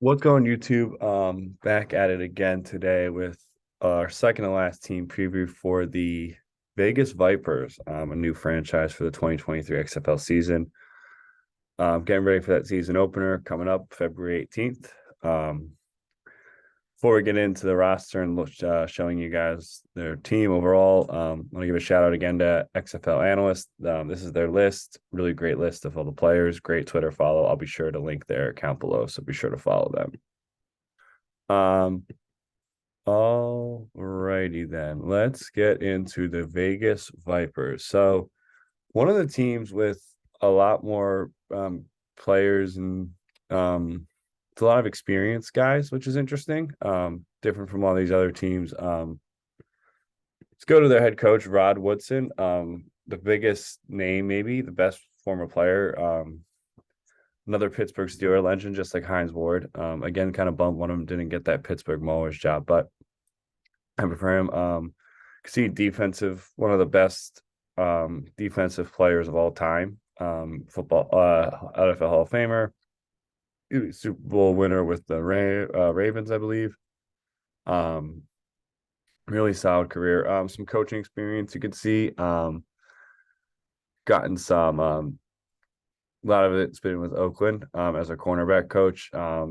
What's going YouTube? Back at it again today with our second to last team preview for the Vegas Vipers, a new franchise for the 2023 XFL season. Getting ready for that season opener coming up February 18th. Before we get into the roster and showing you guys their team overall, I want to give a shout out again to XFL Analyst. This is their list, really great list of all the players, great Twitter follow. I'll be sure to link their account below, so be sure to follow them. All righty then. Let's get into the Vegas Vipers. So one of the teams with a lot more players and it's a lot of experienced guys, which is interesting. Different from all these other teams. Let's go to their head coach, Rod Woodson. The biggest name, maybe the best former player. Another Pittsburgh Steelers legend, just like Hines Ward. Again, kind of bummed one of them didn't get that Pittsburgh Maulers job, but happy for him. See one of the best defensive players of all time. Football, NFL Hall of Famer, Super Bowl winner with the Ravens, I believe. Really solid career. Some coaching experience you could see. Gotten some a lot of it's been with Oakland as a cornerback coach.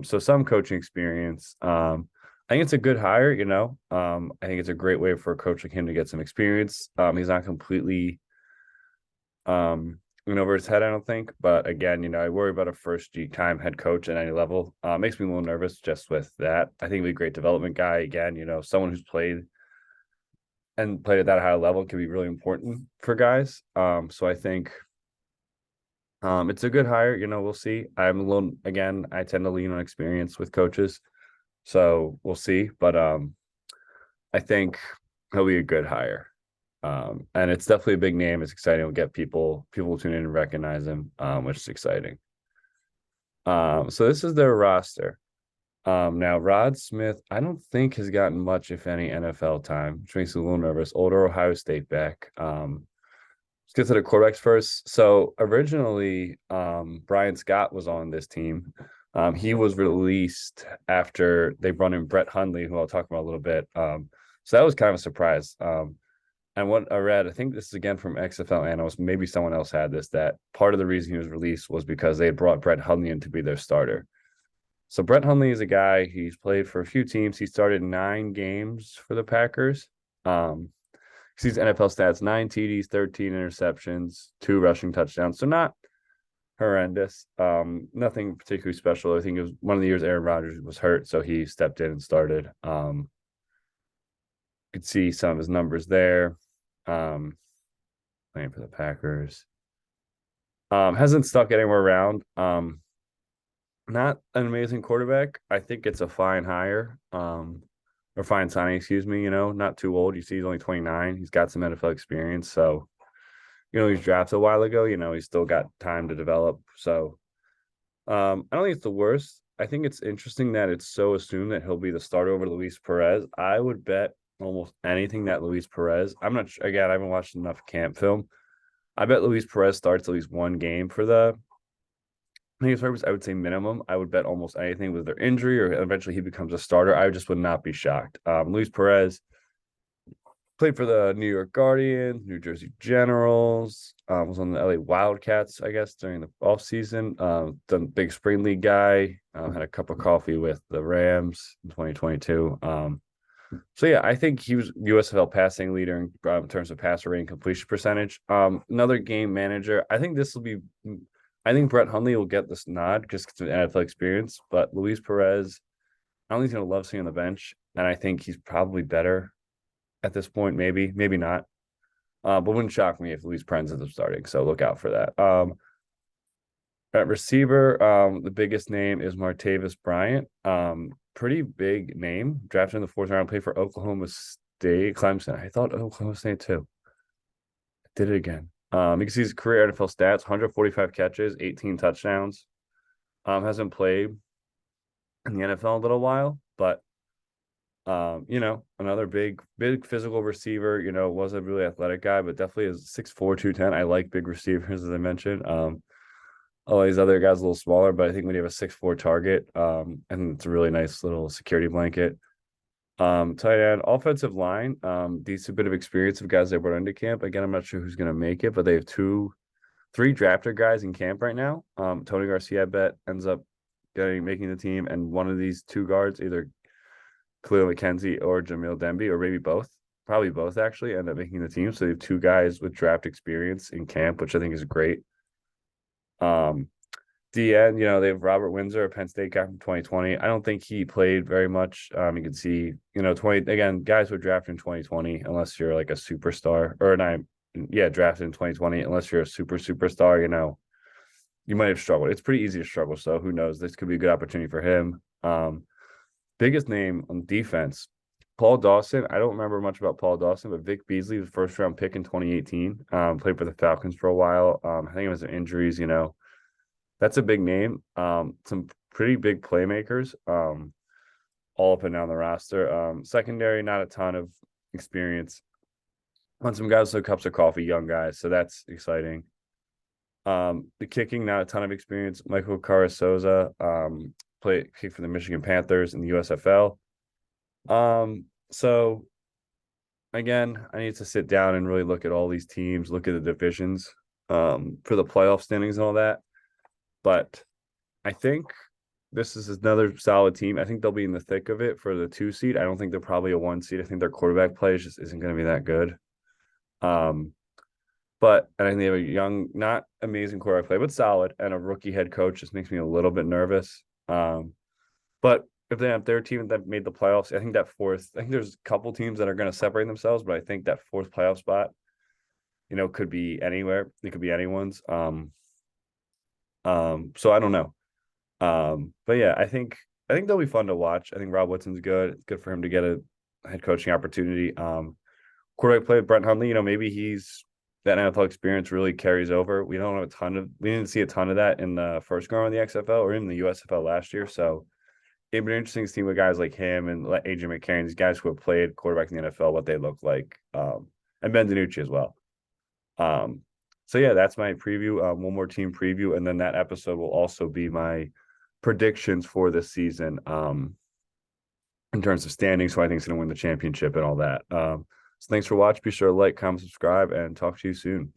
So some coaching experience. I think it's a good hire, I think it's a great way for a coach like him to get some experience. He's not completely over his head, I don't think. But again, I worry about a first-time head coach at any level. Makes me a little nervous just with that. I think he'd be a great development guy. Again, someone who's played at that high level can be really important for guys. So I think it's a good hire. We'll see. I tend to lean on experience with coaches. So we'll see. But I think he'll be a good hire. And it's definitely a big name. It's exciting. We'll get people tune in and recognize him, which is exciting. So this is their roster. Now Rod Smith, I don't think has gotten much, if any, NFL time, which makes me a little nervous. Older Ohio State back. Let's get to the quarterbacks first. So originally, Brian Scott was on this team. He was released after they brought in Brett Hundley, who I'll talk about a little bit. So that was kind of a surprise. And what I read, I think this is again from XFL Analyst, maybe someone else had this, that part of the reason he was released was because they had brought Brett Hundley in to be their starter. So Brett Hundley is a guy, he's played for a few teams. He started 9 games for the Packers. He's NFL stats, 9 TDs, 13 interceptions, 2 rushing touchdowns. So not horrendous. Nothing particularly special. I think it was one of the years Aaron Rodgers was hurt, so he stepped in and started. Could see some of his numbers there. Playing for the Packers. Hasn't stuck anywhere around. Not an amazing quarterback. I think it's a fine hire. Or fine signing, excuse me, not too old. You see he's only 29. He's got some NFL experience. So, he's drafted a while ago, he's still got time to develop. So I don't think it's the worst. I think it's interesting that it's so assumed that he'll be the starter over Luis Perez. I would bet almost anything that Luis Perez, I'm not sure, again, I haven't watched enough camp film. I bet Luis Perez starts at least one game for the purpose. I would say minimum. I would bet almost anything with their injury or eventually he becomes a starter. I just would not be shocked. Luis Perez played for the New York Guardians, New Jersey Generals, was on the LA Wildcats, I guess, during the offseason. Done big spring league guy, had a cup of coffee with the Rams in 2022. So yeah, I think he was USFL passing leader in terms of passer rating completion percentage. Another game manager. I think Brett Hundley will get this nod just because of NFL experience, but Luis Perez, I don't think he's going to love seeing on the bench, and I think he's probably better at this point, maybe not. But wouldn't shock me if Luis Perez ends up starting, so look out for that. At receiver, the biggest name is Martavis Bryant. Pretty big name. Drafted in the 4th round, played for Oklahoma State, Clemson. I thought Oklahoma State too. Did it again. You can see his career NFL stats: 145 catches, 18 touchdowns. Hasn't played in the NFL in a little while, but another big physical receiver. Wasn't a really athletic guy, but definitely is 6'4", 210. I like big receivers, as I mentioned. All these other guys a little smaller, but I think when you have a 6'4" target, and it's a really nice little security blanket. Tight end, offensive line, decent bit of experience of guys they brought into camp. Again, I'm not sure who's gonna make it, but they have three drafted guys in camp right now. Tony Garcia, I bet, ends up making the team, and one of these two guards, either Khalil McKenzie or Jamil Demby, or maybe both, probably both actually, end up making the team. So they have two guys with draft experience in camp, which I think is great. Um, DN, they have Robert Windsor, a Penn State guy from 2020. I don't think he played very much. You can see, 20 again, guys were drafted in 2020, unless you're like a superstar, or not, yeah, drafted in 2020, unless you're a superstar, you might have struggled. It's pretty easy to struggle. So who knows? This could be a good opportunity for him. Biggest name on defense, Paul Dawson. I don't remember much about Paul Dawson, but Vic Beasley, the first round pick in 2018, played for the Falcons for a while. I think it was some injuries, that's a big name. Some pretty big playmakers, all up and down the roster. Secondary, not a ton of experience. On some guys with cups of coffee, young guys, so that's exciting. The kicking, not a ton of experience. Michael Carasoza, kicked for the Michigan Panthers in the USFL. So again, I need to sit down and really look at all these teams, look at the divisions, for the playoff standings and all that. But I think this is another solid team. I think they'll be in the thick of it for the 2 seed. I don't think they're probably a 1 seed. I think their quarterback play just isn't going to be that good. But I think they have a young, not amazing quarterback play, but solid, and a rookie head coach. Just makes me a little bit nervous. But if they have their team that made the playoffs, I think there's a couple teams that are going to separate themselves, but I think that fourth playoff spot, could be anywhere. It could be anyone's. So I don't know. But yeah, I think they'll be fun to watch. I think Rod Woodson's good. It's good for him to get a head coaching opportunity. Quarterback play with Brent Hundley, maybe that NFL experience really carries over. We didn't see a ton of that in the first go around the XFL or in the USFL last year. So it'd be interesting to see with guys like him and like AJ McCarron, these guys who have played quarterback in the NFL, what they look like. And Ben DiNucci as well. So yeah, that's my preview. One more team preview, and then that episode will also be my predictions for this season, in terms of standings, who I think is going to win the championship and all that. So thanks for watching. Be sure to like, comment, subscribe, and talk to you soon.